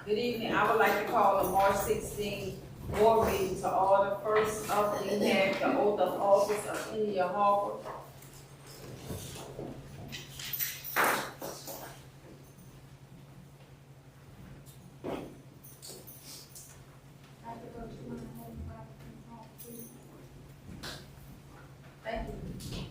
Good evening. I would like to call the March 16th board meeting to order. First up, we have the oath of office of India Harper. Thank you.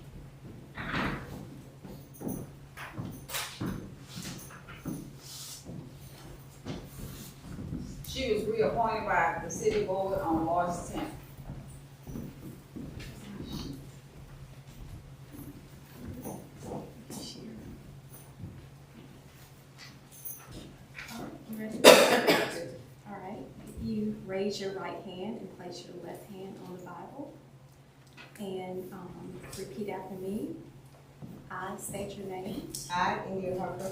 She was reappointed by the city board on March 10th. All right, you raise your right hand and place your left hand on the Bible and repeat after me. I state your name. I, India Harper,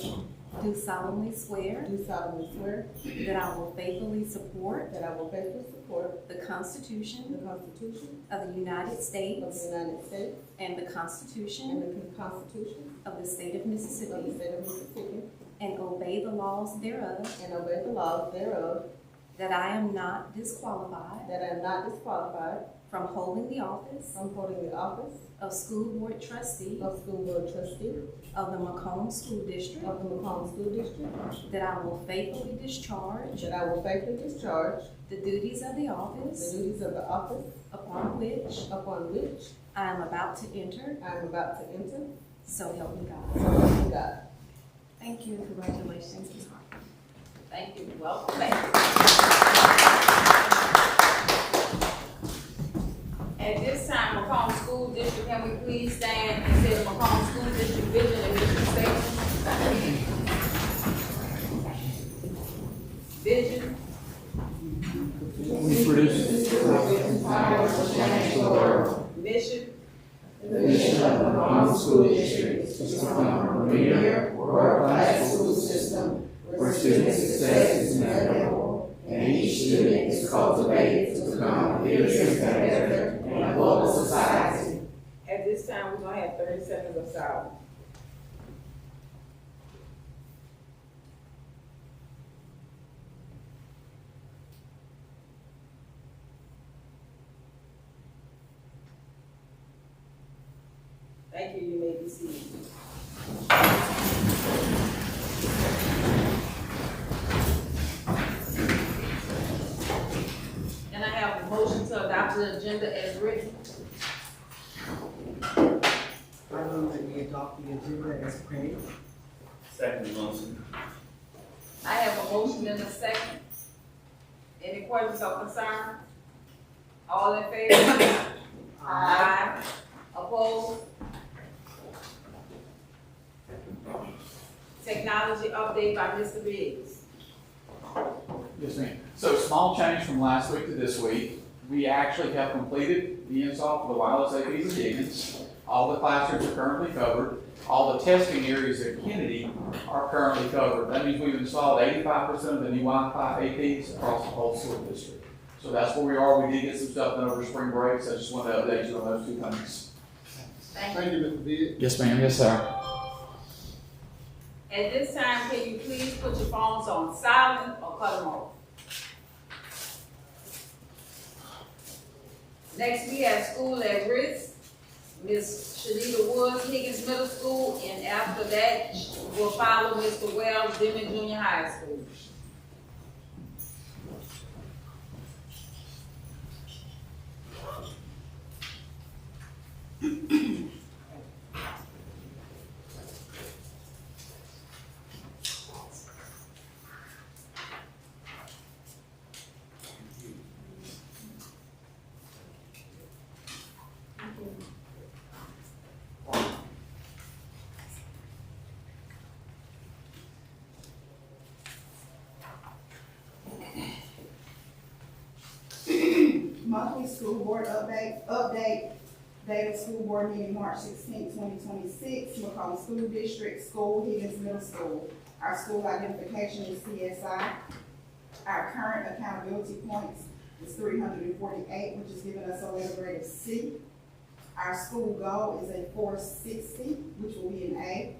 Do solemnly swear do solemnly swear that I will faithfully support that I will faithfully support the the Constitution Constitution of the United of the States United States and the and Constitution the Constitution of the State of of the Mississippi, State of Mississippi, and obey the laws thereof, and obey the laws thereof, that I am not disqualified that I am not disqualified from holding the office from holding the office of School Board Trustee of School Board Trustee of the Macomb School District, of the Macomb School District, that I will faithfully discharge that I will faithfully discharge the duties of the the office duties of the office upon which upon which I am about to enter, I am about to enter, so help me God. so help me God. Thank you and congratulations, Ms. Harper. Thank you. Welcome. Thank you. At this time, Macomb School District, can we please stand and say the Macomb School District vision and mission statement? Vision. We produce power to change the world. Mission. The mission of the Macomb School District is to become a premier, world-class school system where student success is inevitable and each student is cultivated to become a future competitor in a global society. At this time, we're gonna have 30 seconds of silence. Thank you. You may be seated. And I have a motion to adopt the agenda as written. I move that we adopt the agenda as printed. Second motion. I have a motion and a second. Any questions or concerns? All in favor? Aye. Opposed? Technology update by Mr. Biggs. Yes, ma'am. So small change from last week to this week. We actually have completed the install for the wireless APs and Higgins. All the classrooms are currently covered. All the testing areas at Kennedy are currently covered. That means we've installed 85% of the new Wi-Fi APs across the whole school district. So that's where we are. We did get some stuff done over spring break, so I just wanted to update you on those 2 things. Thank you. you, Mr. Biggs. Yes, ma'am. Yes, sir. At this time, can you please put your phones on silent or cut them off? Next, we have school at risk. Ms. Shanita Woods, Higgins Middle School, and after that, will follow Mr. Wells, Dimon Junior High School. Monthly school board update. Date of school board meeting, March 16, 2026, Macomb School District, School, Higgins Middle School. Our school identification is CSI. Our current accountability points is 348, which is giving us a letter grade of C. Our school goal is a 460, which will be an A.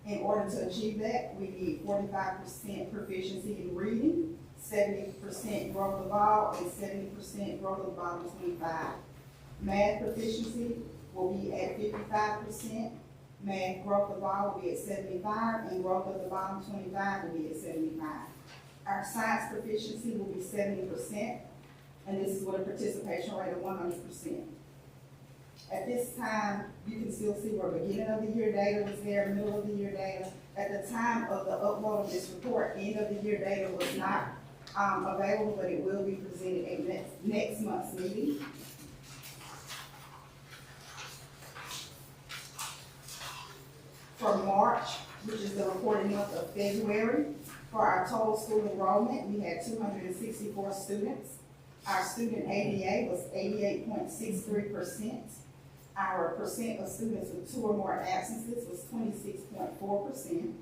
In order to achieve that, we need 45% proficiency in reading, 70% growth of all, and 70% growth of the bottom 25. Math proficiency will be at 55%, math growth of all will be at 75, and growth of the bottom 25 will be at 75. Our science proficiency will be 70%, and this is with a participation rate of 100%. At this time, you can still see where beginning of the year data was there, middle of the year data. At the time of the upload of this report, end of the year data was not available, but it will be presented at next month's meeting. For March, which is the reporting month of February, for our total school enrollment, we had 264 students. Our student ADA was 88.63%. Our percent of students with 2 or more absences was 26.4%.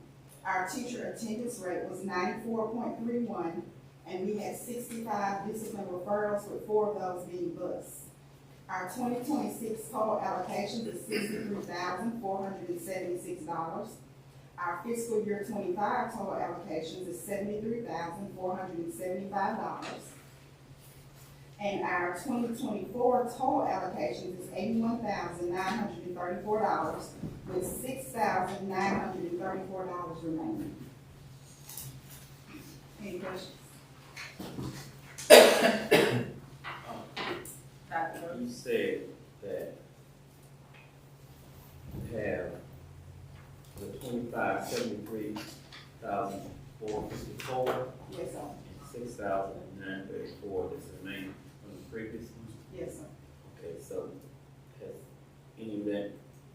Our teacher attendance rate was 94.31, and we had 65 discipline referrals, with 4 of those being bus. Our 2026 total allocations is $63,476. Our fiscal year 25 total allocations is $73,475. And our 2024 total allocations is $81,934, with $6,934 remaining. Any questions? You said that you have the 25,73,454 Yes, sir. and 6,934 that's remaining from the previous one. Yes, sir. Okay, so has any of that,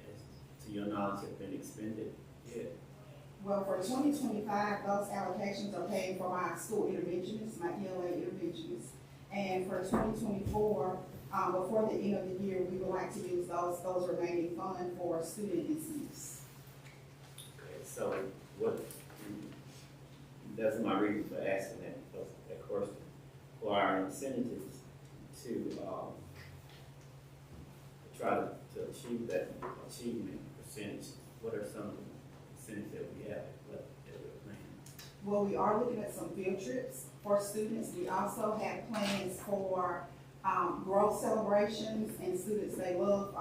as to your knowledge, have been expended yet? Well, for 2025, those allocations are paid for my school interventionists, my ELA interventionists. And for 2024, before the end of the year, we would like to use those remaining funds for student incentives. Okay, so what, that's my reason for asking that question. For our incentives to try to achieve that achievement percentage, what are some of the incentives that we have that we're planning? Well, we are looking at some field trips for students. We also have plans for growth celebrations, and students, they love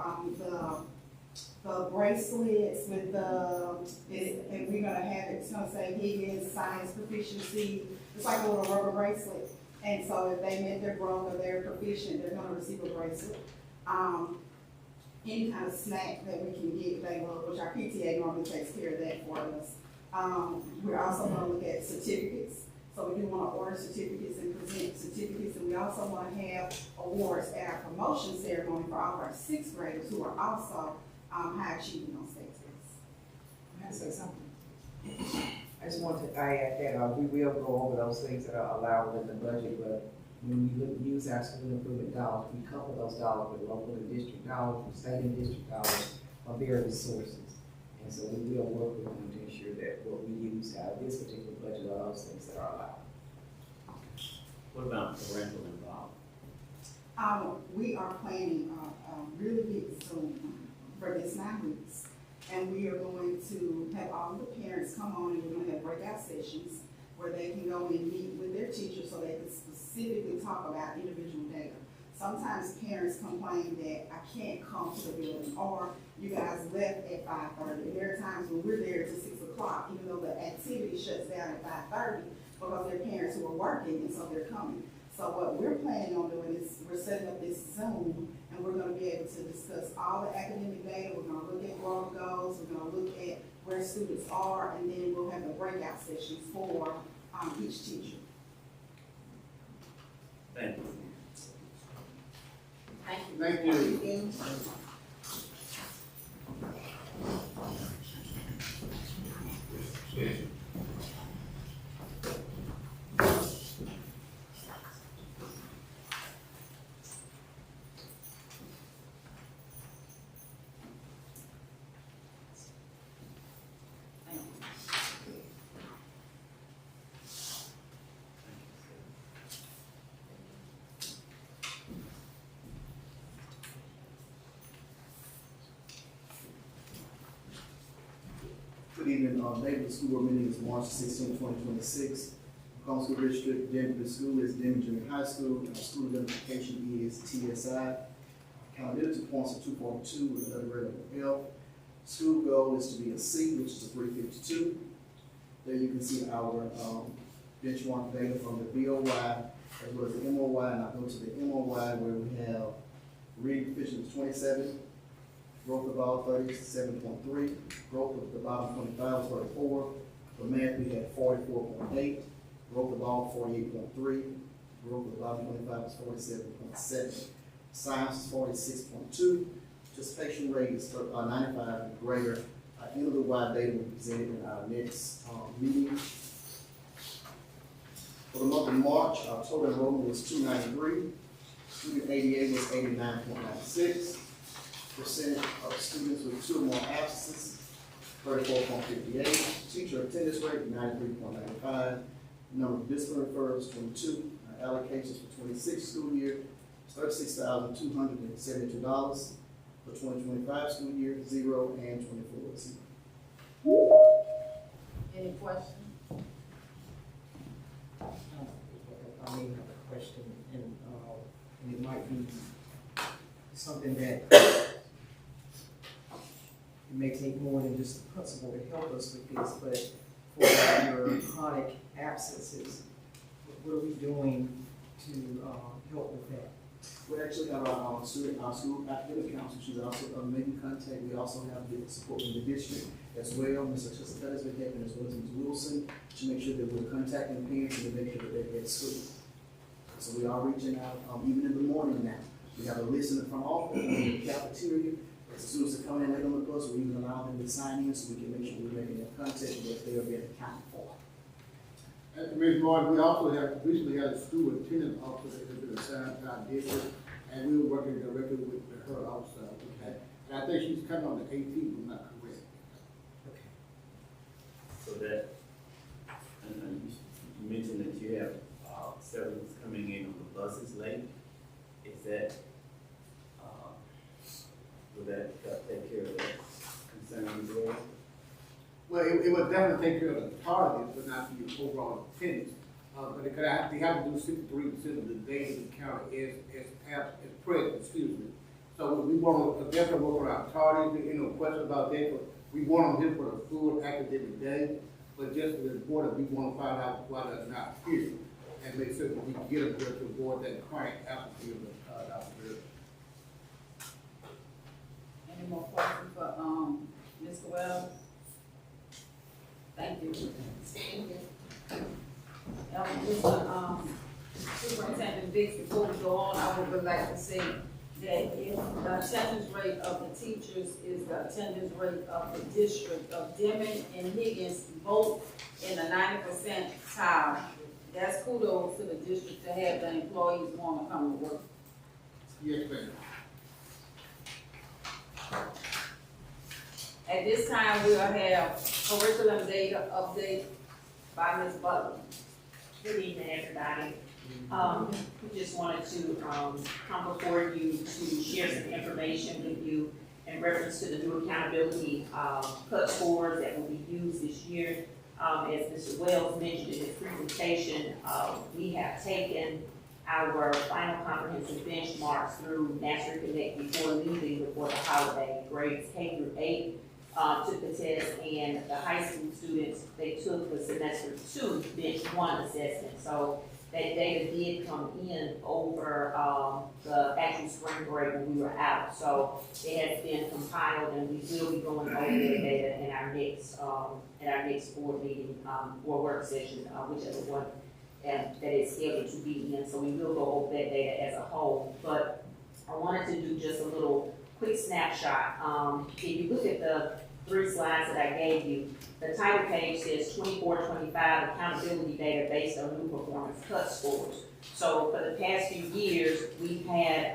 the bracelets with and we're gonna have, it's gonna say Higgins Science Proficiency. It's like a little rubber bracelet. And so if they met their growth or they're proficient, they're gonna receive a bracelet. Any kind of snack that we can get, they love, which our PTA normally takes care of that for us. We're also gonna look at certificates. So we do wanna order certificates and present certificates, and we also wanna have awards at our promotion ceremony for all of our 6th graders who are also high achieving on state tests. Can I say something? I just want to add that we will go over those things that are allowed in the budget, but when we use our school improvement dollars, we couple those dollars with local and district dollars, with state and district dollars from various sources. And so we will work with them to ensure that what we use out of this particular budget are those things that are allowed. What about parental involvement? We are planning a really big Zoom for this 9 weeks. And we are going to have all of the parents come on, and we're gonna have breakout sessions where they can go and meet with their teachers so they can specifically talk about individual data. Sometimes parents complain that I can't come to the building, or you guys left at 5:30. There are times when we're there till 6 o'clock, even though the activity shuts down at 5:30, because there are parents who are working, and so they're coming. So what we're planning on doing is we're setting up this Zoom, and we're gonna be able to discuss all the academic data. We're gonna look at growth goals, we're gonna look at where students are, and then we'll have the breakout sessions for each teacher. Thank you. Thank you. Good evening, neighborhood school board meeting is March 16, 2026. Macomb School District, Denver School is Denver Junior High School, and our school identification is TSI. Accountability points are 2.2 with a letter grade of F. School goal is to be a C, which is a 352. There you can see our benchmark data from the BOY as well as the MOY, and I'll go to the MOY where we have reading proficiency 27, growth of all 37.3, growth of the bottom 25 was 34, for math we had 44.8, growth of all 48.3, growth of the bottom 25 was 47.7, science is 46.2, participation rate is 95 and greater. End of the Y data will be presented in our next meeting. For the month of March, our total enrollment was 293. Student ADA was 89.96. Percent of students with 2 or more absences, 34.58. Teacher attendance rate, 93.95. Number of discipline referrals, 22. Allocations for 26 school year, $36,272. For 2025 school year, 0 and 24, 0. Any questions? I may have a question, and it might be something that it may take more than just the principal to help us with this, but for your chronic absences, what are we doing to help with that? We actually have our school academic council. She's also making contact. We also have the support from the district as well. Mr. Chester has been helping as well as Ms. Wilson to make sure that we're contacting parents and to make sure that they're at school. So we are reaching out even in the morning now. We have a list in the front office, in the cafeteria. As the students are coming in late on the bus, we even allow them to sign in so we can make sure we're making that contact and that they are being accounted for. Ms. Martin, we also have recently had a school attendance officer that has been assigned to our district, and we were working directly with her also. Okay. And I think she's coming on the 18th, if I'm not correct. Okay. So that, and you mentioned that you have students coming in on the buses late. Is that, will that take care of that concern as well? Well, it would definitely take care of the target, but not the overall attendance. But they have to do 63% of the days in the county as present, excuse me. So we want to definitely work on our targets, no question about that, but we want them here for the full academic day. But just as important, we want to find out why they're not here and make sure that we can get them here to avoid that chronic absentee out there. Any more questions for, Mr. Wells? Thank you. Mr. Superintendent Biggs, before we go on, I would like to say that if the attendance rate of the teachers is the attendance rate of the district of Deming and Higgins, both in the 90% tile, that's kudos to the district to have the employees want to come to work. Yes, ma'am. At this time, we'll have curriculum data update by Ms. Butler. Good evening, everybody. We just wanted to come before you to share some information with you in reference to the new accountability cut scores that will be used this year. As Mr. Wells mentioned in his presentation, we have taken our final comprehensive benchmarks through National Connect before leaving before the holiday. Grades K through 8 took the test, and the high school students, they took the semester 2 bench 1 assessment. So that data did come in over the actual spring break when we were out. So it has been compiled, and we will be going over that data in our next board meeting or work session, whichever one that is scheduled to be in. So we will go over that data as a whole. But I wanted to do just a little quick snapshot. If you look at the 3 slides that I gave you, the title page says 24-25 accountability data based on new performance cut scores. So for the past few years, we've had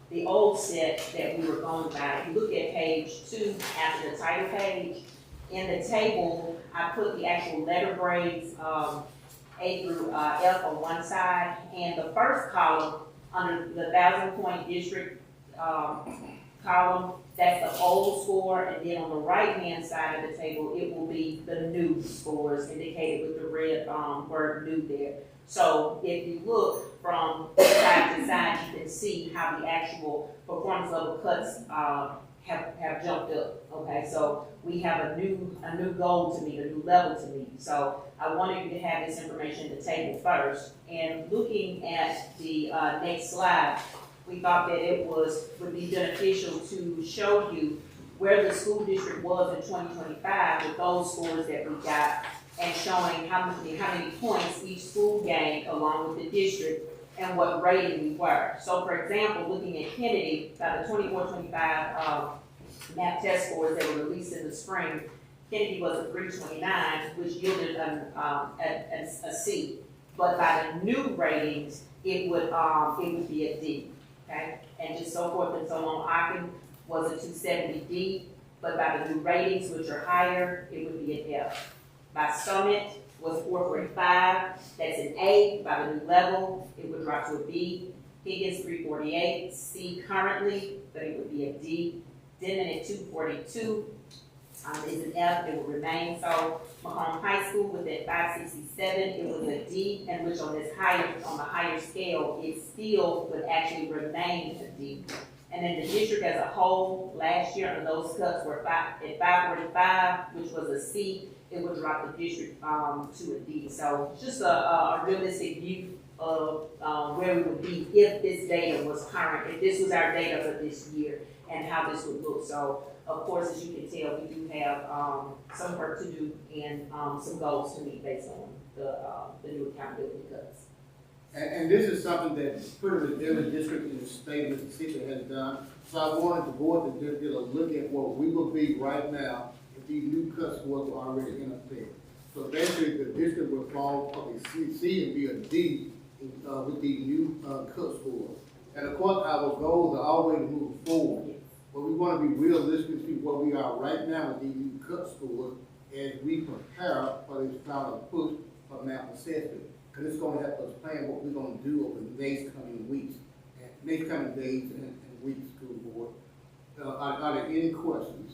the old set that we were going by. If you look at page 2 after the title page, in the table, I put the actual letter grades, A through F on one side, and the first column under the 1,000-point district column, that's the old score, and then on the right-hand side of the table, it will be the new scores indicated with the red, word new there. So if you look from side to side, you can see how the actual performance level cuts, have jumped up, okay? So we have a new goal to meet, a new level to meet. So I wanted you to have this information at the table first. And looking at the next slide, we thought that it would be beneficial to show you where the school district was in 2025 with those scores that we got, and showing how many points each school gained along with the district and what rating we were. So for example, looking at Kennedy, by the 24-25 MAP test scores that were released in the spring, Kennedy was a 329, which yielded a C. But by the new ratings, it would be a D, okay? And just so forth and so on. Aachen was a 270D, but by the new ratings, which are higher, it would be an F. By Summit was 445, that's an A. By the new level, it would drop to a B. Higgins 348, C currently, but it would be a D. Denton at 242 is an F, it will remain so. Macomb High School was at 567, it was a D, and which on the higher scale, it still would actually remain a D. And then the district as a whole, last year, under those cuts were at 545, which was a C, it would drop the district to a D. So just a realistic view of where we would be if this data was current, if this was our data for this year, and how this would look. So, of course, as you can tell, we do have some work to do and some goals to meet based on the new accountability cuts. And this is something that pretty much every district in the state of Mississippi has done. So I wanted the board to just get a look at what we will be right now if these new cut scores are already in effect. So basically, the district will fall from a C and be a D with these new cut scores. And of course, our goals are always to move forward. But we want to be realistic to what we are right now with these new cut scores as we prepare for this final push for MAP assessment. Because it's going to help us plan what we're going to do over the next coming weeks, and next coming days and weeks, school board. Are there any questions?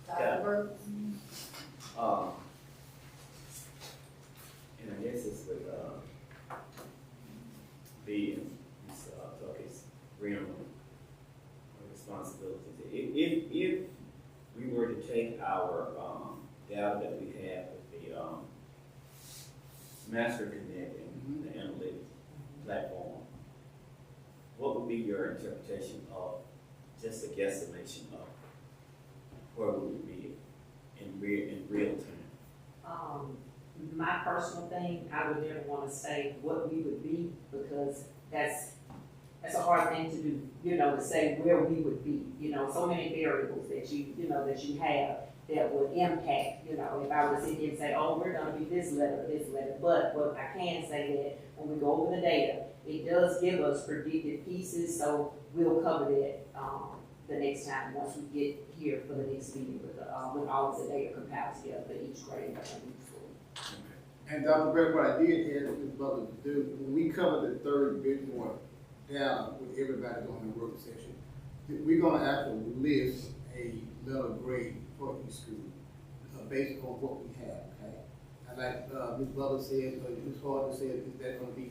Dr. And I guess it's with the Tucker's realm of responsibilities. If we were to take our data that we have with the Master Connect and the analytics platform, what would be your interpretation of just a guesstimation of where we would be in real time? My personal thing, I would never want to say what we would be, because that's a hard thing to do, to say where we would be. So many variables that you have that would impact, if I were to sit here and say, oh, we're going to be this letter. But what I can say that when we go over the data, it does give us predicted pieces, so we'll cover that the next time once we get here for the next meeting with all of the data compiled together for each grade. And Dr. Brett, what I did ask Ms. Butler to do, when we cover the third Bridgewater down with everybody on the work session, we're going to actually list a letter grade for each school based on what we have, okay? And like Ms. Butler said, it's hard to say if that's going to be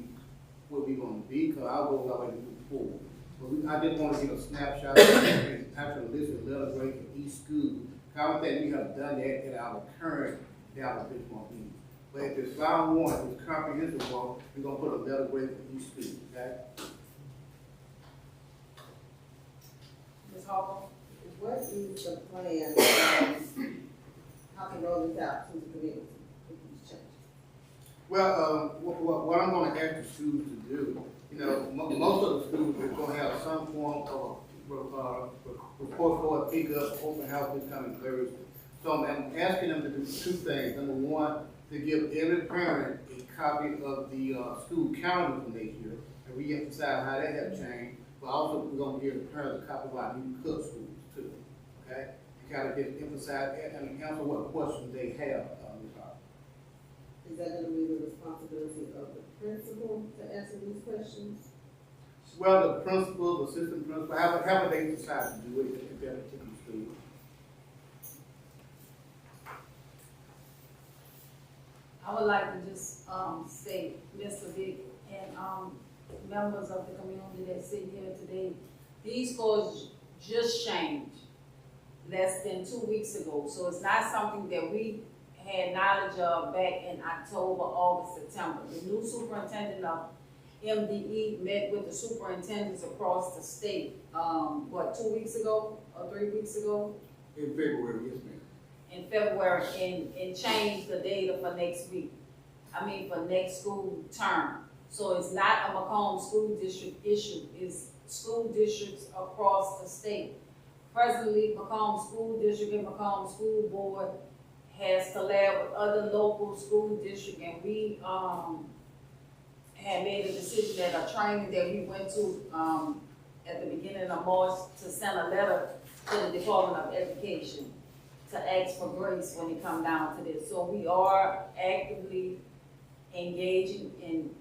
what we're going to be, because our goal is always to move forward. But I just want to give a snapshot and actually list a letter grade for each school. I don't think we have done that in our current Dallas Bridgewater meeting. But if it's round one, if it's comprehensive one, we're going to put a letter grade for each school, okay? Ms. Hawthorne? What is the plan, how can roll this out to the community with these changes? Well, what I'm going to ask the schools to do, most of the schools are going to have some form of report card pickup, open house this coming Thursday. So I'm asking them to do two things. Number one, to give every parent a copy of the school calendar for next year, and we emphasize how that has changed. But also, we're going to give the parents a copy of our new cut schools too. Okay, and kind of just emphasize and answer what questions they have. Is that going to be the responsibility of the principal to answer these questions? Well, the principal, the assistant principal, however they decide to do it at their particular school. I would like to just, say, Mr. Vic and, members of the community that sit here today, these scores just changed less than 2 weeks ago. So it's not something that we had knowledge of back in October, August, September. The new superintendent of MDE met with the superintendents across the state, 2 weeks ago or 3 weeks ago? In February, yes, ma'am. In February, and changed the data for next week. For next school term. So it's not a Macomb School District issue, it's school districts across the state. Presently, Macomb School District and Macomb School Board has collaborated with other local school districts, and we, had made a decision at a training that we went to, at the beginning of March, to send a letter to the Department of Education to ask for grace when it come down to this. So we are actively engaging in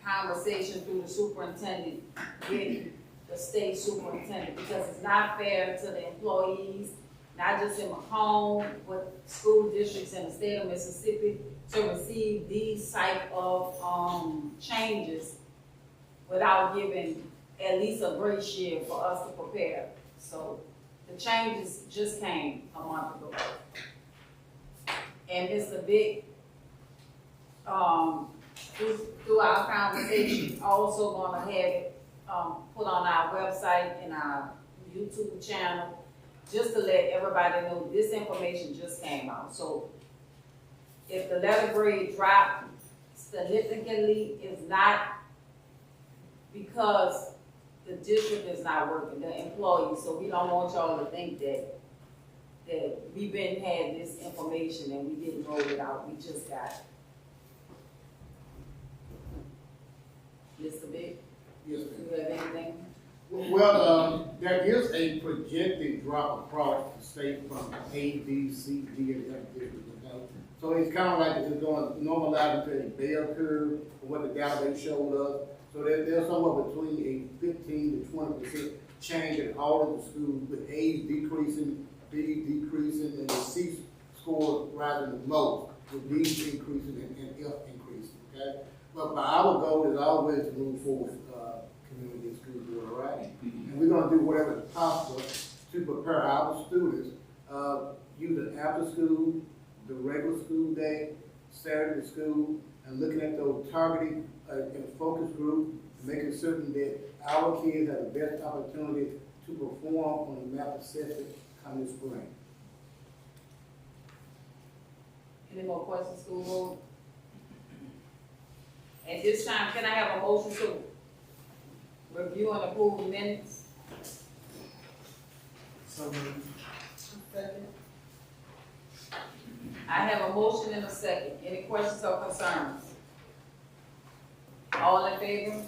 conversation through the superintendent with the state superintendent, because it's not fair to the employees, not just in Macomb, but school districts in the state of Mississippi, to receive these type of changes without giving at least a grace year for us to prepare. So the changes just came a month ago. And Mr. Vic, through our conversation, also gonna have it put on our website and our YouTube channel, just to let everybody know this information just came out. So if the letter grade dropped significantly, it's not because the district is not working, the employees. So we don't want y'all to think that we've had this information and we didn't roll it out, we just got it. Mr. Big, Yes, do ma'am. you have anything? Well, there is a projected drop across the state from A, B, C, D, and F districts, okay? So it's kind of like it's going to normalize into a bell curve of what the database showed us. So there's somewhere between a 15 to 20% change in all of the schools, with A decreasing, B decreasing, and the C score rising the most, with D increasing and F increasing, okay? But our goal is always to move forward, community school board, all right? And we're gonna do whatever is possible to prepare our students, using after school, the regular school day, Saturday school, and looking at those targeting, in a focus group, making certain that our kids have the best opportunity to perform on the math assessment coming spring. Any more questions, school board? At this time, can I have a motion to review and approve the minutes? Second. I have a motion and a second. Any questions or concerns? All in favor?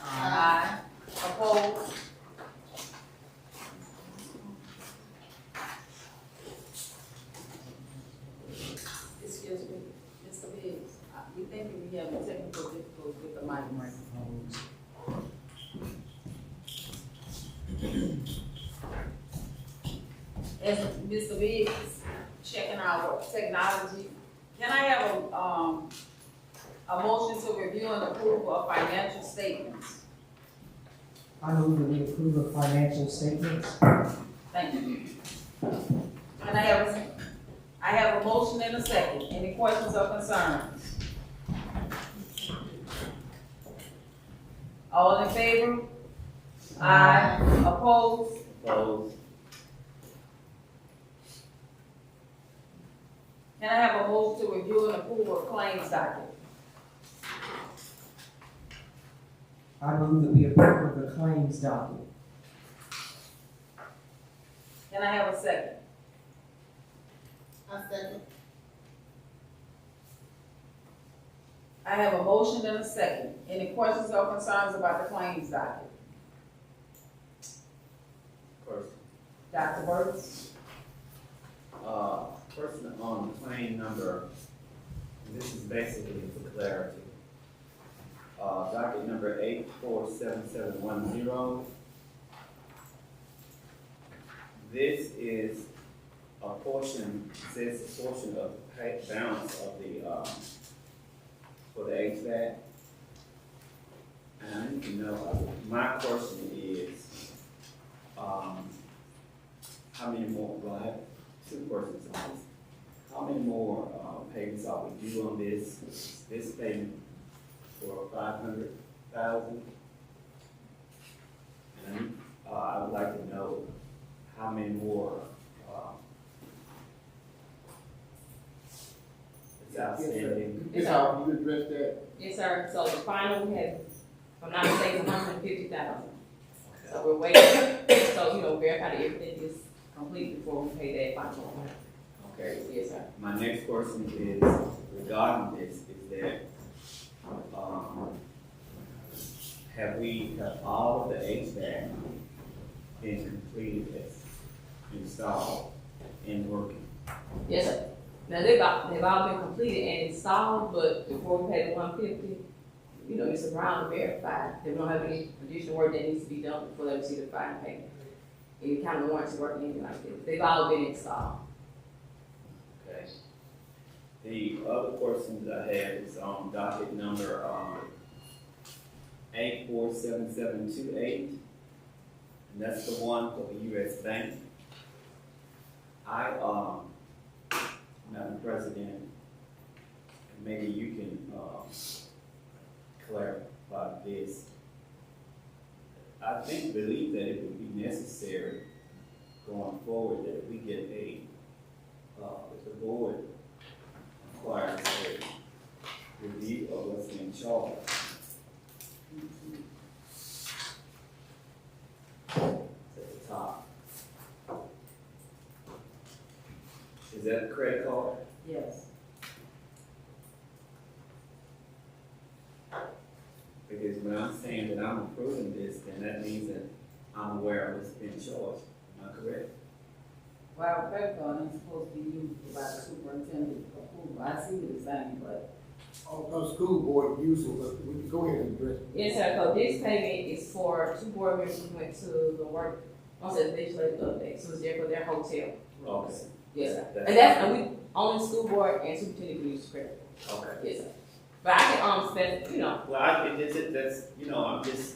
Aye. Opposed? Excuse me, Mr. Biggs, we think we have a technical difficulty with the microphones. As Mr. Biggs checking our technology, can I have a motion to review and approve of financial statements? I move that we approve of financial statements. Thank you. Can I have a motion and a second. Any questions or concerns? All in favor? Aye. Opposed? Opposed? Can I have a motion to review and approve of claims docket? I move that we approve of the claims docket. Can I have a second? I second. I have a motion and a second. Any questions or concerns about the claims docket? First, Dr. Burks? person on claim number, and this is basically for clarity. docket number 847710. This is a portion, says a portion of the balance of the, for the HVAC. And I need to know, my question is, how many more, well, I have two questions on this. How many more, payments are we due on this payment for $500,000? And, I would like to know how many more, is outstanding. Ms. Howard, you address that? Yes, sir. So the final, we have, if I'm not mistaken, 150,000. So we're waiting, so, verify that everything is complete before we pay that final one. Okay. Yes, sir. My next question is regarding this, is that, have all of the HVAC been completed, as installed and working? Yes, sir. Now, they've all been completed and installed, but before we pay the 150, it's around to verify. They don't have any additional work that needs to be done before they receive the final payment. Any kind of warranty work, anything like that. They've all been installed. Okay. The other questions I have is on docket number 847728, and that's the one for the U.S. Bank. Madam President, and maybe you can clarify this. I believe that it would be necessary going forward that we get if the board requires a review of what's being charged. It's at the top. Is that a credit card? Yes. Because when I'm saying that I'm approving this, then that means that I'm aware of what's being charged. Am I correct? Well, credit card ain't supposed to be used by the superintendent approval. I see what you're saying, but. On school board use, but we can go ahead and address it. Yes, sir. So this payment is for 2 board members who went to the work, on the legislative update, so it's there for their hotel. Okay. Yes, sir. That's- And we, only school board and superintendent can use credit. Okay. Yes, sir. But I can, spend, Well, that's, I'm just,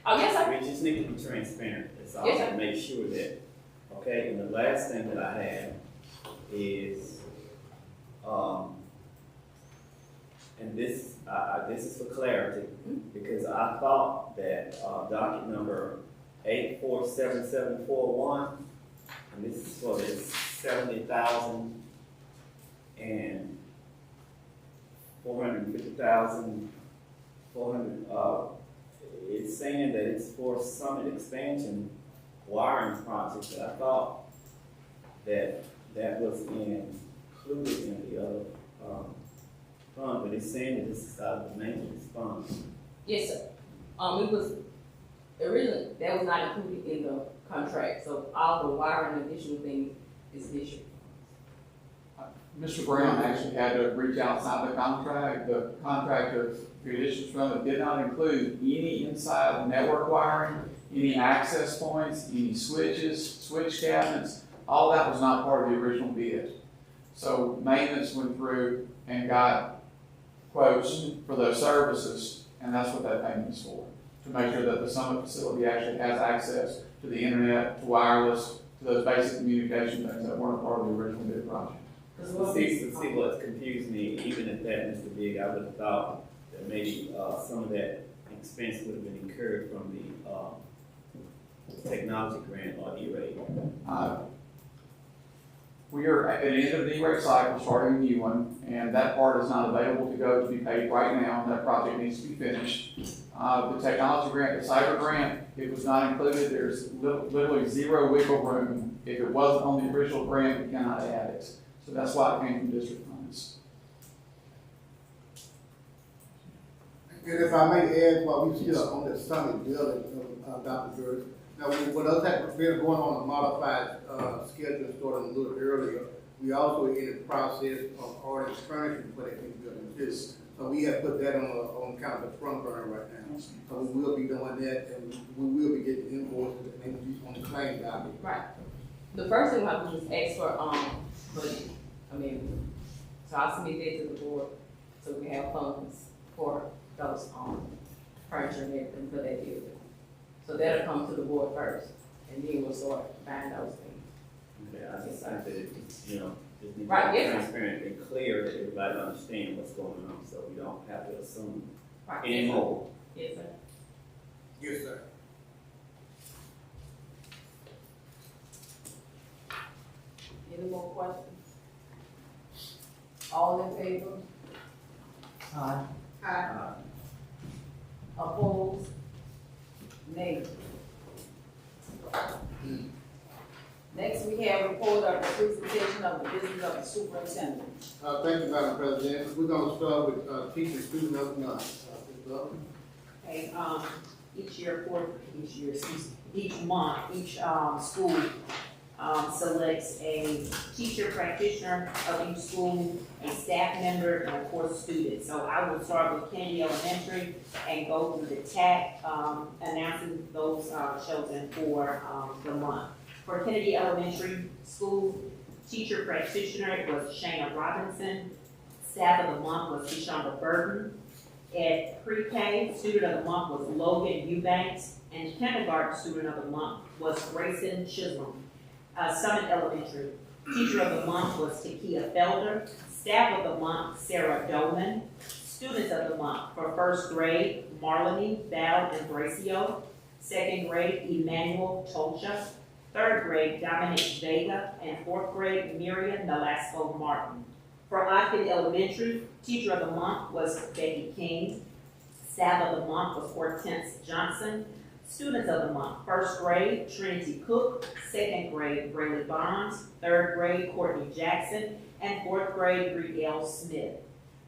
oh, yes, sir. we just need to be transparent. That's all, Yes, sir. to make sure that, okay, and the last thing that I have is, and this is for clarity, because I thought that, docket number 847741, and this is for the 70,000 and 450,000, 400, it's saying that it's for Summit expansion wiring project, but I thought that was included in the other, fund, but it's saying that this is out of the maintenance fund. Yes, sir. It was, originally, that was not included in the contract, so all the wiring and additional things is additional. Mr. Brown actually had to reach outside the contract. The contract of traditions from it did not include any inside network wiring, any access points, any switches, switch cabinets. All that was not part of the original bid. So maintenance went through and got quotes for those services, and that's what that payment is for, to make sure that the Summit facility actually has access to the internet, to wireless, to those basic communication things that weren't part of the original bid project. See what's confused me, even at that, Mr. Big, I would have thought that maybe, some of that expense would have been incurred from the, technology grant or E-rate. We are at the end of the E-rate cycle, starting a new one, and that part is not available to go to be paid right now. That project needs to be finished. The technology grant, the cyber grant, it was not included. There's literally zero wiggle room. If it wasn't on the original grant, we cannot add it. So that's why it came from district funds. And if I may add, while we still on the Summit building, Dr. Burris, now, with us having been going on a modified, schedule starting a little earlier, we also in the process of ordering furniture for that new building too. So we have put that on kind of the front burner right now. So we will be doing that, and we will be getting invoices and they will be on the claim docket. Right. The first thing we have to do is ask for, budget. I mean, so I'll submit that to the board, so we have funds for those, furniture and everything for that building. So that'll come to the board first, and then we'll start buying those things. Okay, I just think that, it's, you know, just need to Right, be yes. transparent and clear that everybody understands what's going on, so we don't have to assume Right. anymore. Yes, sir. Yes, sir. Any more questions? All in favor? Aye. Aye. Opposed? Nay. Next, we have report of the presentation of the business of the superintendent. Thank you, Madam President. We're gonna start with, teaching student of the month. Ms. Butler? Okay, each month, each, school, selects a teacher practitioner of each school, a staff member, and of course, students. So I will start with Kennedy Elementary and go through the TAC, announcing those, chosen for, the month. For Kennedy Elementary School, teacher practitioner was Shana Robinson. Staff of the month was Tishonda Burton. At pre-K, student of the month was Logan Eubanks, and kindergarten student of the month was Grayson Chisholm. Summit Elementary, teacher of the month was Takia Felder. Staff of the month, Sarah Doman. Students of the month, for first grade, Marlene Val Imbracio. Second grade, Emmanuel Tolcha. Third grade, Dominic Vega. And fourth grade, Miriam Nolasco Martin. For Ogden Elementary, teacher of the month was Becky King. Staff of the month was Hortense Johnson. Students of the month, first grade, Trinity Cook. Second grade, Braylee Bonds. Third grade, Courtney Jackson. And fourth grade, Brielle Smith.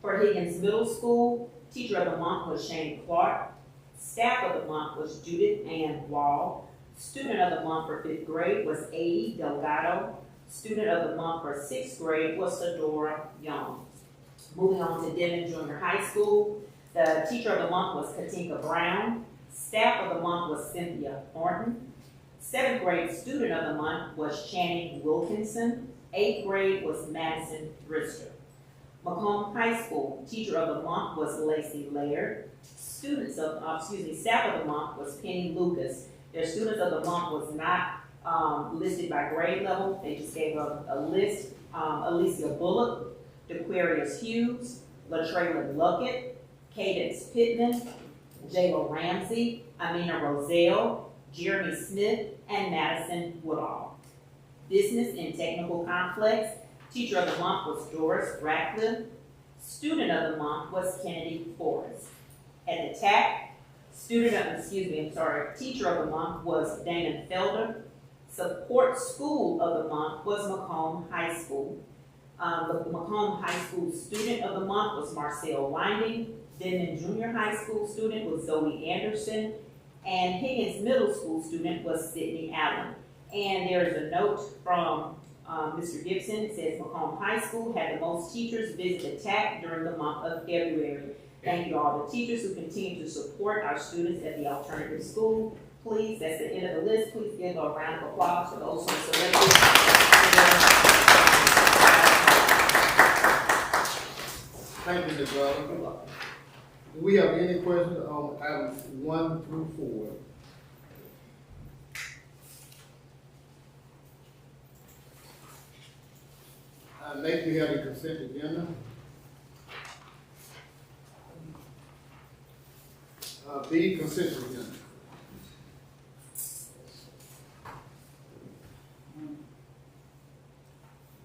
For Higgins Middle School, teacher of the month was Shane Clark. Staff of the month was Judith Ann Wall. Student of the month for fifth grade was Adi Delgado. Student of the month for sixth grade was Sadora Young. Moving on to Denton Junior High School, the teacher of the month was Katinka Brown. Staff of the month was Cynthia Thornton. Seventh grade student of the month was Channing Wilkinson. Eighth grade was Madison Brister. Macomb High School, teacher of the month was Lacey Laird. Staff of the month was Penny Lucas. Their students of the month was not listed by grade level. They just gave a list. Alicia Bullock, DeQuarius Hughes, LaTrayla Luckett, Cadence Pittman, Jayla Ramsey, Amina Roselle, Jeremy Smith, and Madison Woodall. Business and Technical Complex, teacher of the month was Doris Ratcliffe. Student of the month was Kennedy Forrest. At the TAC, teacher of the month was Damon Felder. Support school of the month was Macomb High School. The Macomb High School student of the month was Marcel Winding. Denton Junior High School student was Zoe Anderson. And Higgins Middle School student was Sydney Allen. And there is a note from Mr. Gibson. It says Macomb High School had the most teachers visit the TAC during the month of February. Thank you all the teachers who continue to support our students at the alternative school. Please, that's the end of the list. Please give a round of applause for those who are selected. Thank you, Ms. Butler. Do we have any questions on items 1 through 4? Next, we have the consent agenda. B, consent agenda.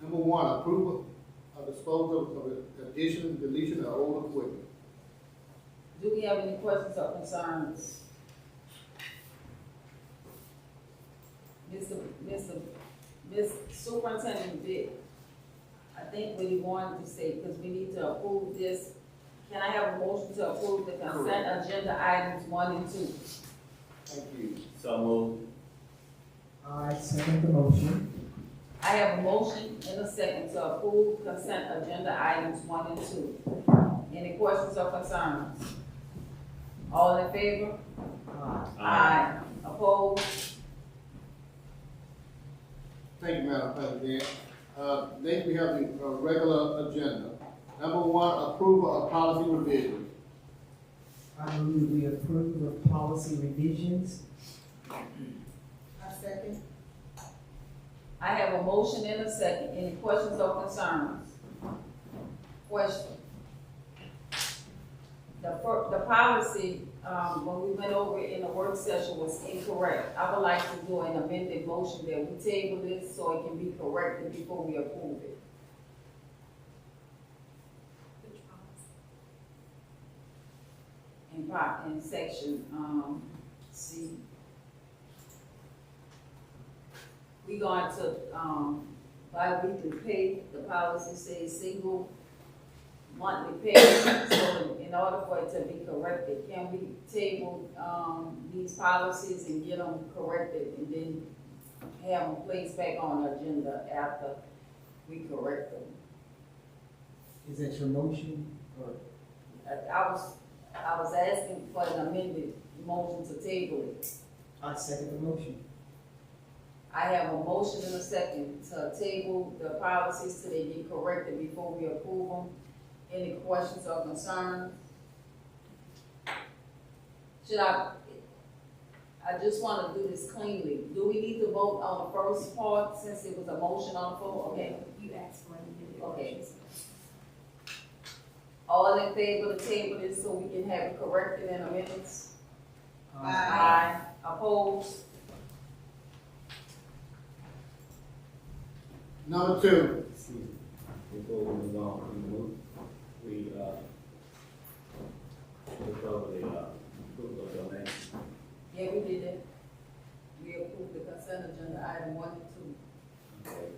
Number 1, approval of disposal of addition and deletion of old equipment. Do we have any questions or concerns? Ms. Superintendent Vick, I think we wanted to say, because we need to approve this, can I have a motion to approve the consent agenda items 1 and 2? Thank you. So moved. I second the motion. I have a motion and a second to approve consent agenda items 1 and 2. Any questions or concerns? All in favor? Aye. Opposed? Thank you, Madam President. Next, we have the regular agenda. Number one, approval of policy revisions. I move we approve of policy revisions. I second. I have a motion and a second. Any questions or concerns? Question. The policy, when we went over it in the work session was incorrect. I would like to do an amended motion that we table this so it can be corrected before we approve it. In section, C. We going to, bi-weekly pay, the policy says single monthly pay. So in order for it to be corrected, can we table, these policies and get them corrected and then have them placed back on the agenda after we correct them? Is that your motion or? I was asking for an amended motion to table it. I second the motion. I have a motion and a second to table the policies till they get corrected before we approve them. Any questions or concerns? I just wanna do this cleanly. Do we need to vote on the first part since it was a motion on the floor? Okay. You asked for it. Okay. All in favor of the table this so we can have it corrected in the minutes? Aye. Opposed? Number two, Before we move on, we look over the, approval of donation. Yeah, we did that. We approved the consent agenda, item 1 and 2. Okay.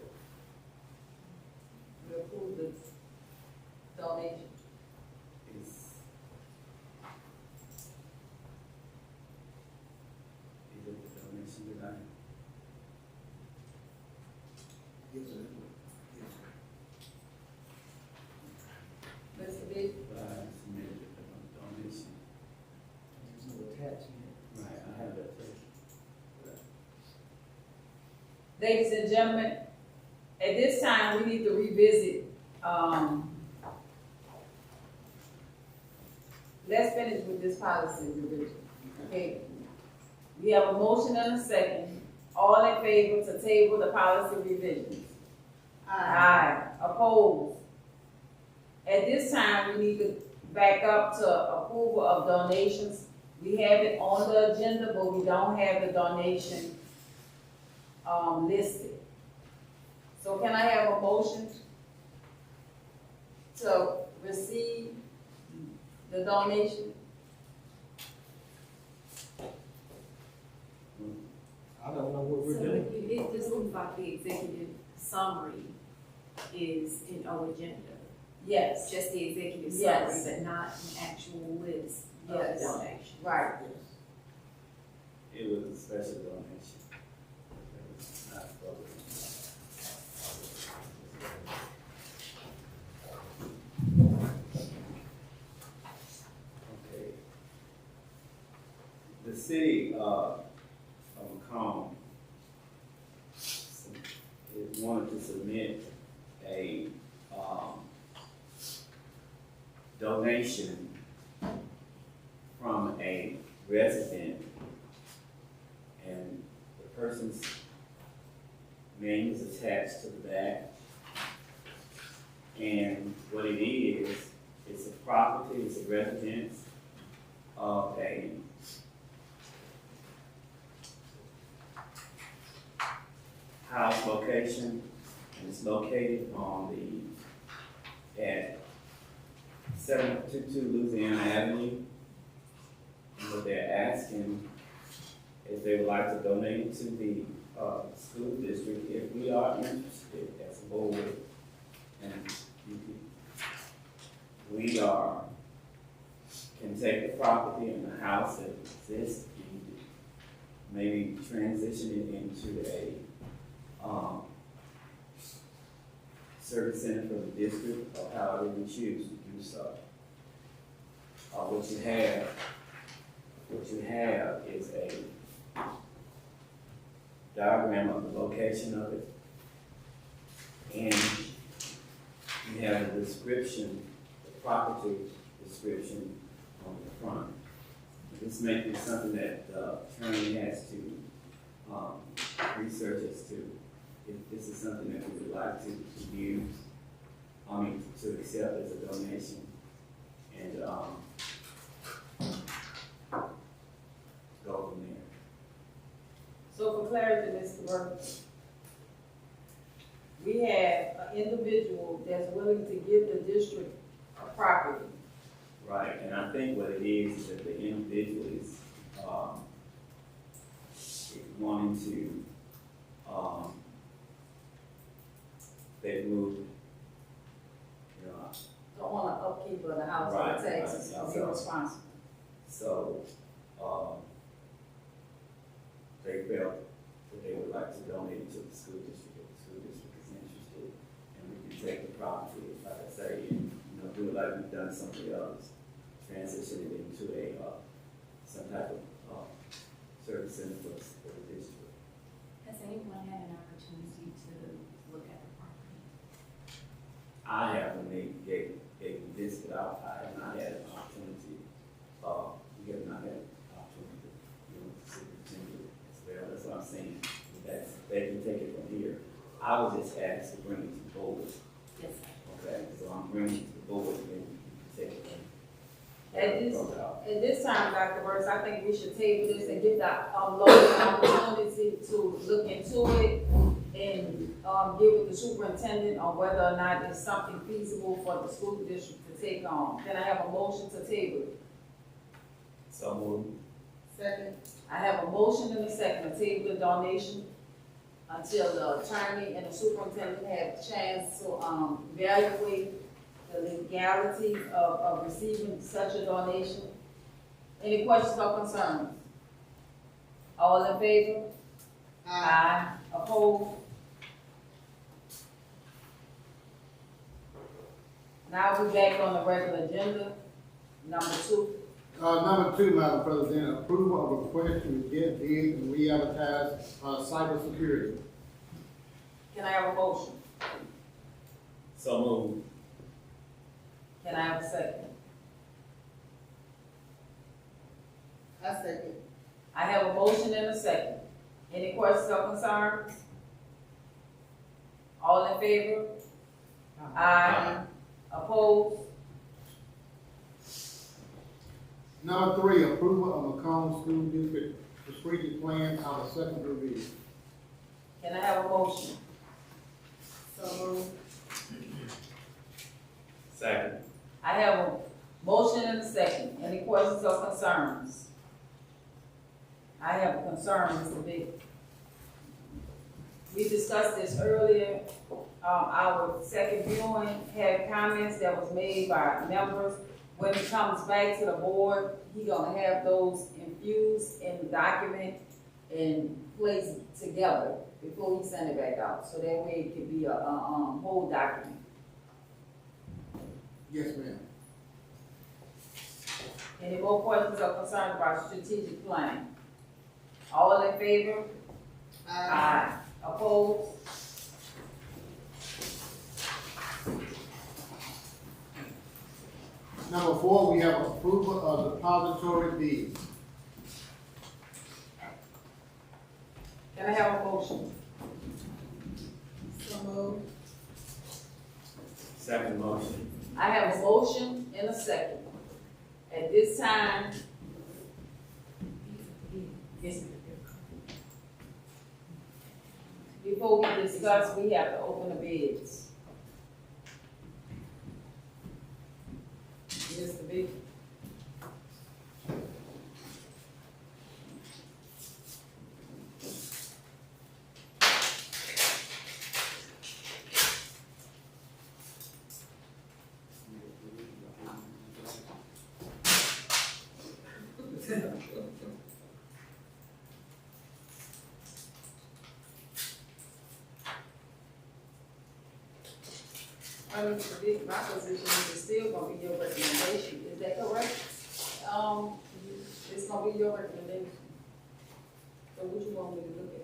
We approved the donation. Is it the donation that I? yes, sir. Mr. Big? I submitted the donation. There's no attachment. Right, I have that too. Ladies and gentlemen, at this time, we need to revisit, let's finish with this policy revision, okay? We have a motion and a second. All in favor to table the policy revisions? Aye. Opposed? At this time, we need to back up to approval of donations. We have it on the agenda, but we don't have the donation, listed. So can I have a motion to receive the donation? I don't know what we're So doing. it just looks like the executive summary is in our agenda, Yes. just the executive Yes. summary, but not an actual list of Yes. donation. Right. It was a special donation. It was not public. Okay. The city of Macomb wanted to submit a donation from a resident, and the person's name is attached to the back. And what it is, it's a property, it's a residence of a house location, and it's located on at 722 Louisiana Avenue. And what they're asking is they would like to donate it to the school district if we are interested as a board. And we can take the property and the house that exists and maybe transition it into a service center for the district, or however we choose to do so. what you have is a diagram of the location of it. And you have a description, the property description on the front. This may be something that the attorney has to, research as to if this is something that we would like to use, to accept as a donation. And, go from there. So for clarity, Mr. Burns, we have an individual that's willing to give the district a property. Right, and I think what it is that the individual is, wanting to, they've moved, you know. Don't want an upkeep of the house or Right, taxes, right, so be responsible. So, they felt that they would like to donate it to the school district, if the school district is interested. And we can take the property, like I say, and, do it like we've done something else, transition it into some type of, service center for the district. Has anyone had an opportunity to look at the property? I have, when they gave me this, but I have not had an opportunity, we have not had an opportunity, to superintend it as well. That's what I'm saying, that they can take it from here. I was just asked to bring it to the board. Yes, sir. Okay, so I'm bringing it to the board, and then you can take it from. At this time, Dr. Burns, I think we should table this and give the, Logan an opportunity to look into it and, get with the superintendent on whether or not it's something feasible for the school district to take on. Can I have a motion to table it? So moved. Second. I have a motion and a second to table the donation until the attorney and the superintendent have a chance to, evaluate the legality of receiving such a donation. Any questions or concerns? All in favor? Aye. Opposed? Now we're back on the regular agenda. Number 2. Number 2, Madam President, approval of request to get bid and re-advertise, cybersecurity. Can I have a motion? So moved. Can I have a second? I second. I have a motion and a second. Any questions or concerns? All in favor? Aye. Opposed? Number 3, approval of Macomb School District strategic plan out of second review. Can I have a motion? So moved. Second. I have a motion and a second. Any questions or concerns? I have a concern, Mr. Big. We discussed this earlier. Our second viewing had comments that was made by members. When it comes back to the board, he gonna have those infused in the document and placed together before he send it back out. So that way it could be a whole document. Yes, ma'am. Any more questions or concerns about strategic plan? All in favor? Aye. Opposed? Number 4, we have approval of depository deed. Can I have a motion? So moved. Second motion. I have a motion and a second. At this time, before we discuss, we have to open the bids. Mr. Big. Mr. Big, my position is still gonna be your recommendation, is that correct? it's gonna be your recommendation. So what you want me to look at?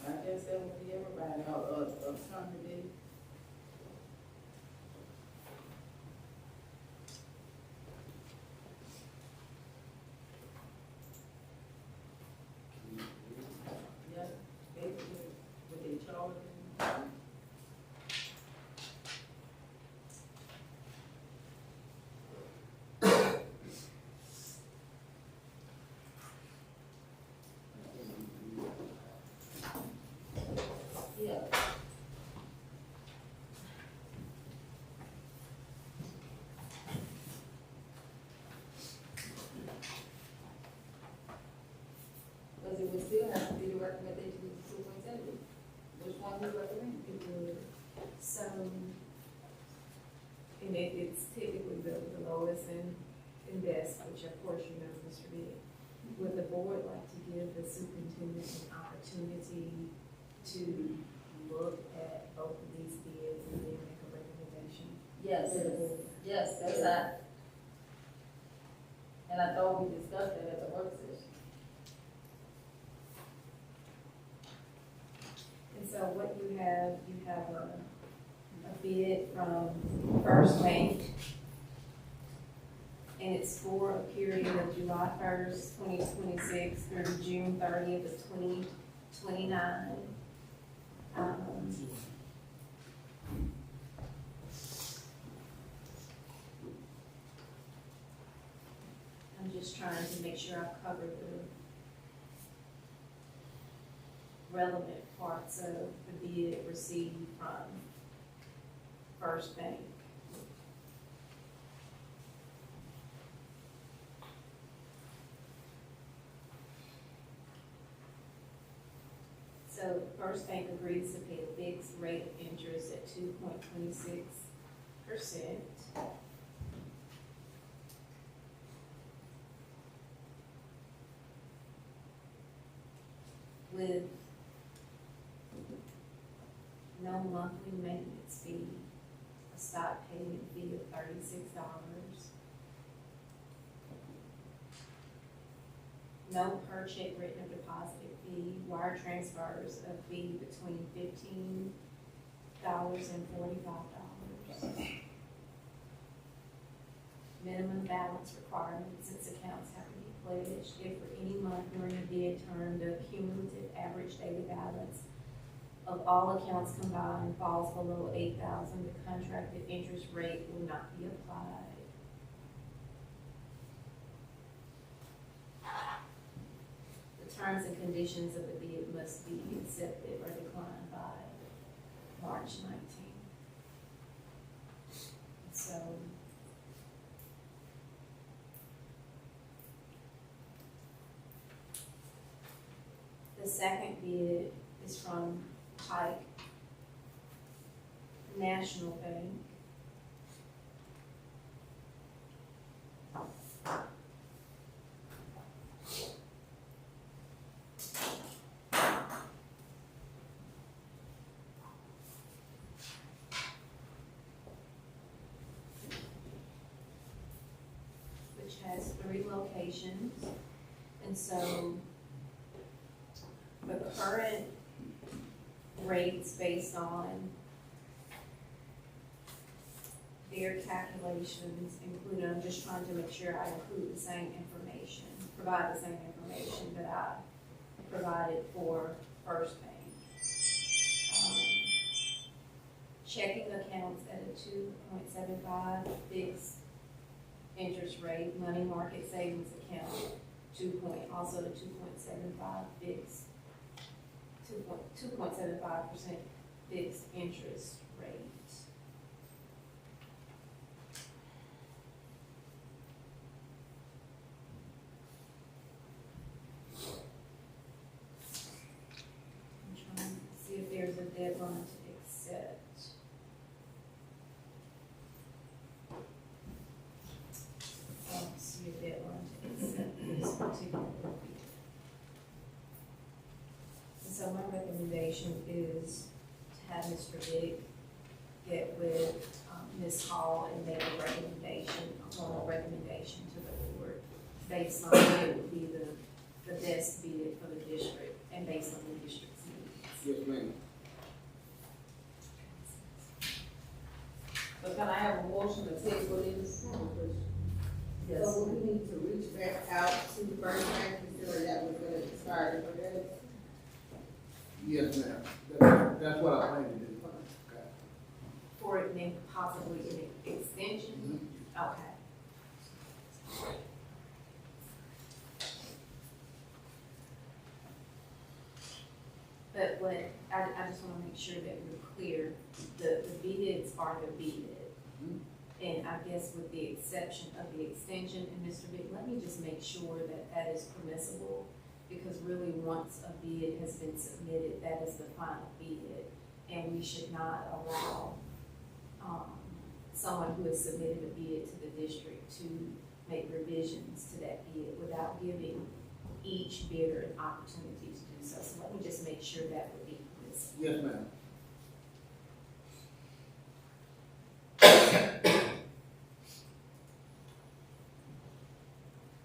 I guess that would be everybody, trying to be. Yeah, basically, with each other. Yeah. Because it would still have to be the recommendation of the superintendent. Which one you recommend? It would. So, and it's typically the lowest and best, which of course you know, Mr. Big. Would the board like to give the superintendent an opportunity to look at both of these bids and then make a recommendation? Yes, to the board? yes, that's that. And I thought we discussed that at the work session. And so what you have a bid from First Bank, and it's for a period of July 1st, 2026 through June 30th of 2029. I'm just trying to make sure I've covered the relevant parts of the bid received from First Bank. So First Bank agrees to pay a fixed rate of interest at 2.26%. With no monthly maintenance fee, a stock payment fee of $36. No per check written or deposited fee, wire transfers of fee between $15 and $45. Minimum balance requirements, since accounts have to be pledged, if for any month during a bid term, the cumulative average daily balance of all accounts combined falls below 8,000, the contracted interest rate will not be applied. Terms and conditions of the bid must be accepted or declined by March 19th. So, the second bid is from Pike National Bank. Has 3 locations, and so the current rates based on their calculations include, I'm just trying to make sure I include the same information, provide the same information that I provided for First Bank. Checking accounts at a 2.75 fixed interest rate, money market savings account, also the 2.75 fixed, 2.75% fixed interest rate. I'm trying to see if there's a deadline to accept. See a deadline to accept this particular bid. And so my recommendation is have Mr. Vick get with, Ms. Hall and make a recommendation, a formal recommendation to the board based on what would be the best bid for the district and based on the district's needs. Yes, ma'am. So can I have a motion to table this? So we need to reach back out to the first bank, considering that was gonna expire for that. Yes, ma'am. That's what I plan to do. Okay. For it then possibly an extension? Okay. But what, I just wanna make sure that we're clear, the bids are the bid. And I guess with the exception of the extension, and Mr. Vick, let me just make sure that that is permissible, because really, once a bid has been submitted, that is the final bid, and we should not allow, someone who has submitted a bid to the district to make revisions to that bid without giving each bidder an opportunity to do so. So let me just make sure that would be permissible. Yes, ma'am.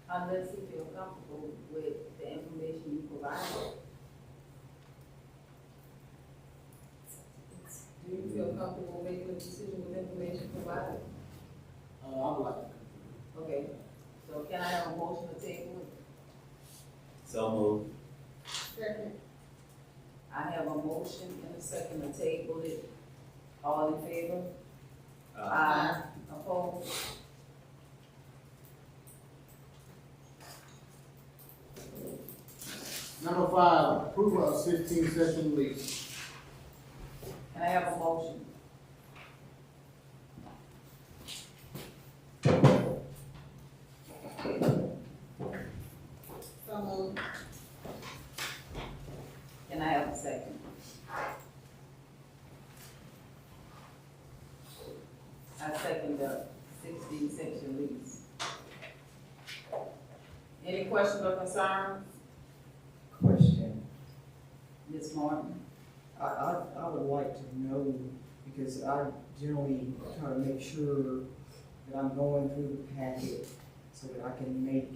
Unless you feel comfortable with the information you provided. Do you feel comfortable making a decision with information provided? I would like to. Okay, so can I have a motion to table it? So moved. Second. I have a motion and a second to table it. All in favor? Aye. Opposed? Number 5, approval of 16 session lease. Can I have a motion? So moved. Can I have a second? I second the 16 section lease. Any questions or concerns? Question. Ms. Martin? I would like to know, because I generally try to make sure that I'm going through the packet so that I can make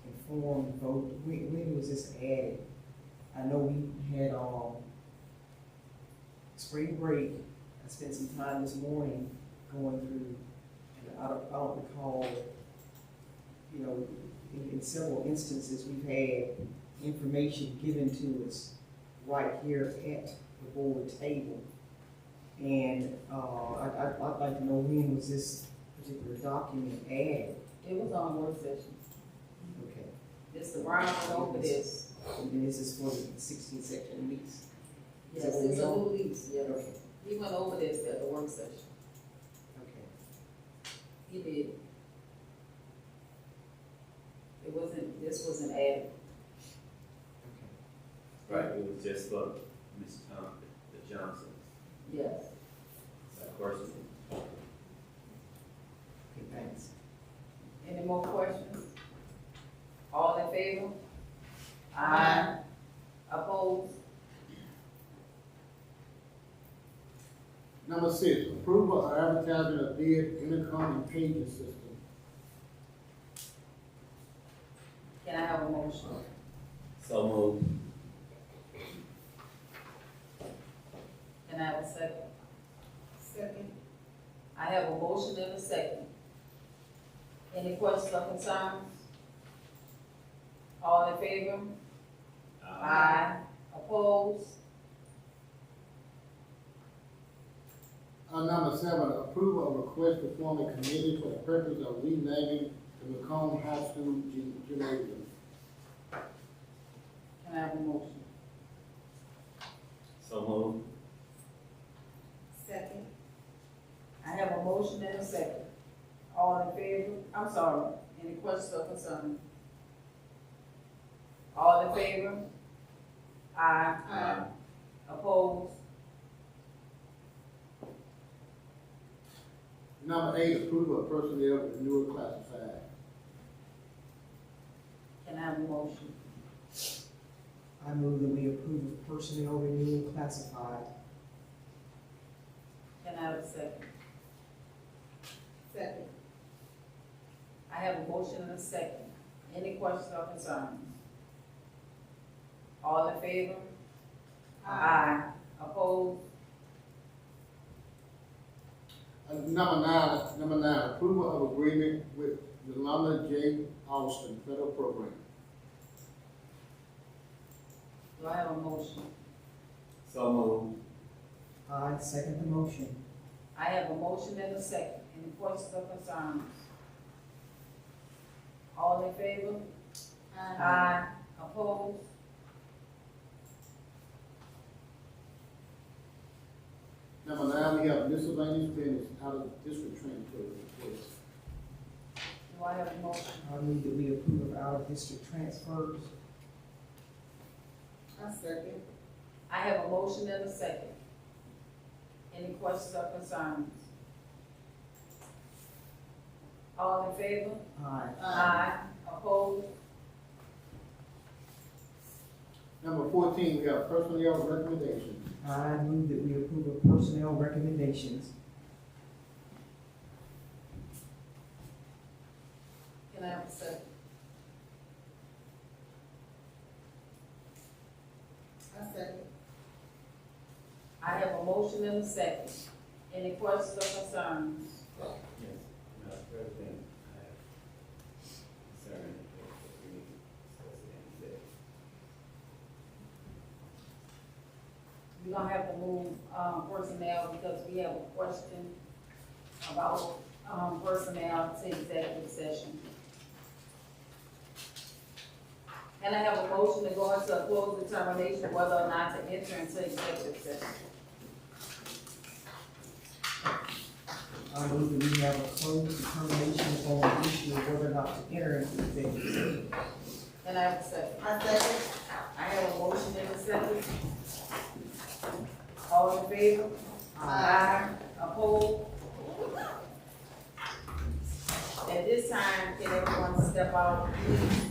informed vote. When was this added? I know we had, spring break. I spent some time this morning going through, and I don't recall, you know, in several instances, we've had information given to us right here at the board table. And I'd like to know, when was this particular document added? It was on work session. Okay. Mr. Brown went over this. And this is for the 16 section lease? Is Yes, that what it's we a on? new lease, yes. Okay. He went over this at the work session. Okay. He did. This wasn't added. Right, it was just for Ms. the Johnsons, Yes. that person. Okay, thanks. Any more questions? All in favor? Aye. Opposed? Number 6, approval of advertising of bid intercom and paging system. Can I have a motion? So moved. Can I have a second? Second. I have a motion and a second. Any questions or concerns? All in favor? Aye. Opposed? Number 7, approval of request to form a committee for the purpose of renaming the Macomb High School gymnasium. Can I have a motion? So moved. Second. I have a motion and a second. All in favor? I'm sorry, any questions or concerns? All in favor? Aye. Aye. Opposed? Number 8, approval of personnel renewal classified. Can I have a motion? I move that we approve of personnel renewal classified. Can I have a second? Second. I have a motion and a second. Any questions or concerns? All in favor? Aye. Opposed? Number nine, approval of agreement with Yolanda J. Austin Federal Program. Do I have a motion? So moved. I second the motion. I have a motion and a second. Any questions or concerns? All in favor? Aye. Opposed? Number nine, we have miscellaneous business out of district transfer request. Do I have a motion? I move that we approve of out-of-district transfers. I second. I have a motion and a second. Any questions or concerns? All in favor? Aye. Aye. Opposed? Number 14, we have personnel recommendations. I move that we approve of personnel recommendations. Can I have a second? I second. I have a motion and a second. Any questions or concerns? Yes, Madam President, I have concern that we need to discuss it in executive. We're gonna have to move, personnel because we have a question about, personnel to executive session. Can I have a motion to go into a closed determination whether or not to enter into executive session? I move that we have a closed determination on the issue of whether or not to enter into executive session. Can I have a second? I second. I have a motion and a second. All in favor? Aye. Opposed? At this time, can everyone step out, please?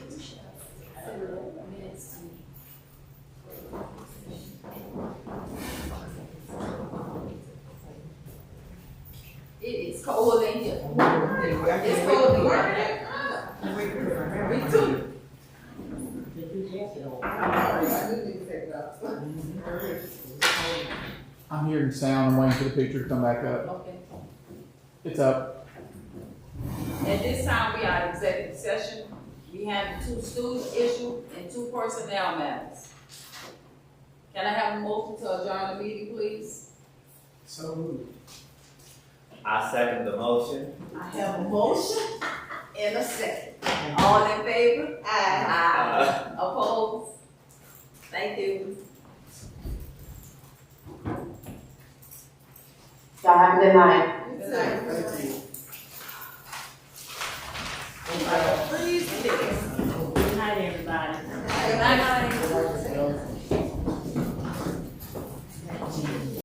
Minutes to It is cold in here. It's cold in here. Me too. I do need to take it off. I'm hearing sound, I'm waiting for the picture to come back up. Okay. It's up. At this time, we are in executive session. We have 2 student issue and 2 personnel matters. Can I have a motion to adjourn the meeting, please? So moved. I second the motion. I have a motion and a second. All in favor? Aye. Opposed? Thank you. y'all have a good night. Good night. Thank you. Please, please. Good night, everybody. Good night.